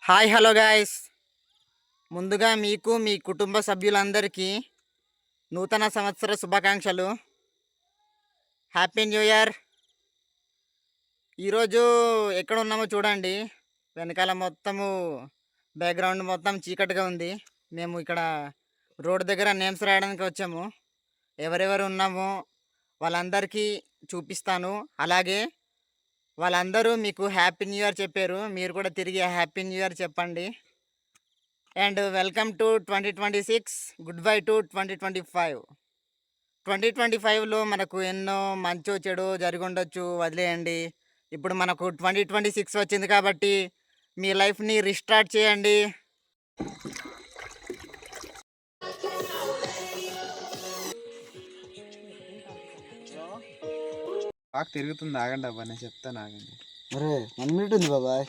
Hi hello guys, ముందుగా మీకు మీ కుటుంబ సభ్యులందరికీ నూతన సంవత్సర శుభాకాంక్షలు. Happy new year. ఈరోజు ఎక్కడ ఉన్నామో చూడండి. వెనకాల మొత్తము బ్యాక్గ్రౌండ్ మొత్తం చీకటిగా ఉంది. మేము ఇక్కడ రోడ్ దగ్గర నేమ్స్ రాయడానికి వచ్చాము. ఎవరెవరు ఉన్నామో వాళ్ళందరికీ చూపిస్తాను. అలాగే వాళ్ళందరూ మీకు హ్యాపీ న్యూ ఇయర్ చెప్పారు. మీరు కూడా తిరిగి హ్యాపీ న్యూ ఇయర్ చెప్పండి. And welcome to 2026, good bye to 2025. 2025లో మనకు ఎన్నో మంచో చెడు జరిగి ఉండొచ్చు, వదిలేయండి. ఇప్పుడు మనకు 2026 వచ్చింది కాబట్టి మీ లైఫ్ని రీస్టార్ట్ చేయండి. బాగా తిరుగుతుంది. ఆగండి అబ్బా, నేను చెప్తాను, ఆగండి. అరే 1 మినిట్ ఉంది బాబాయ్.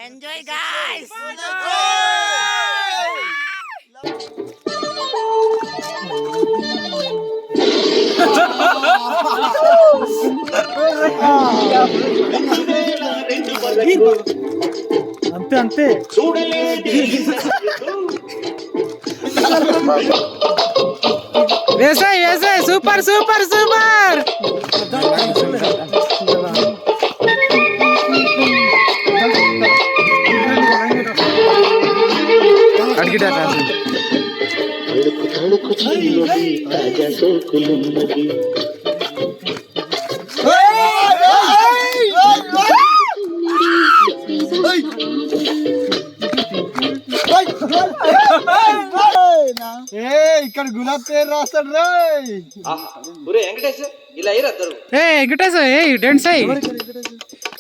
Enjoy guys. అంతే అంతే వేసాయి వేసాయి, సూపర్ సూపర్ సూపర్. అడిగిట తాజా సోకులున్నది. ఇక్కడ గులాబ్ పేరు రాస్తాడు రే. వెంకటేశ్ డాన్స్ అయ్యి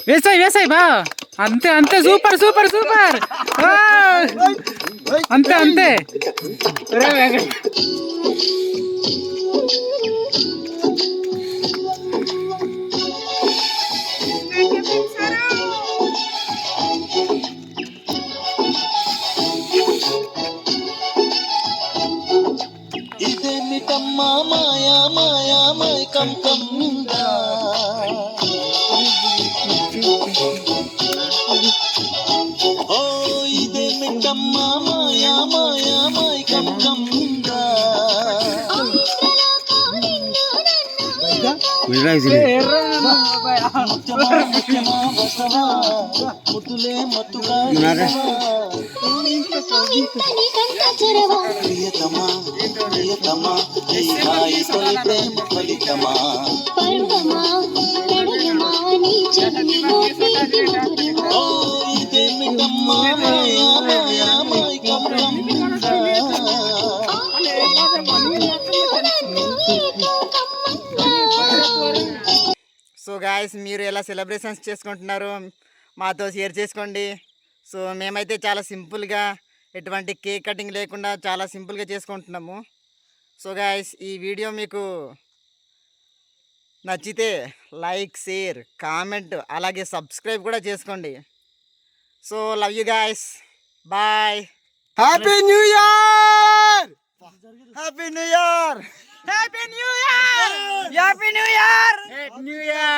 వేసాయి వేసాయి బా. అంతే అంతే, సూపర్ సూపర్ సూపర్. అంతే అంతే. ఇదేమిటమ్మా మాయా మాయా మైకం కమ్మిందా. ఓ ఇదేమిటమ్మా మాయా మాయా మైకం కమ్మిందా. ముతులే మతుగా ప్రియతమా ప్రియతమా ఈ హాయి తొలి ప్రేమ ఫలితమా. ఓ ఇదేమిటమ్మా మాయా మాయా మైకం కమ్మిందా. సో గాయస్, మీరు ఎలా సెలబ్రేషన్స్ చేసుకుంటున్నారు మాతో షేర్ చేసుకోండి. సో మేమైతే చాలా సింపుల్గా, ఎటువంటి కేక్ కటింగ్ లేకుండా చాలా సింపుల్గా చేసుకుంటున్నాము. సో గాయస్, ఈ వీడియో మీకు నచ్చితే లైక్, షేర్, కామెంట్, అలాగే సబ్స్క్రైబ్ కూడా చేసుకోండి. So love you guys, bye. Happy new year. Happy new year. Happy new year. Happy new year. New year.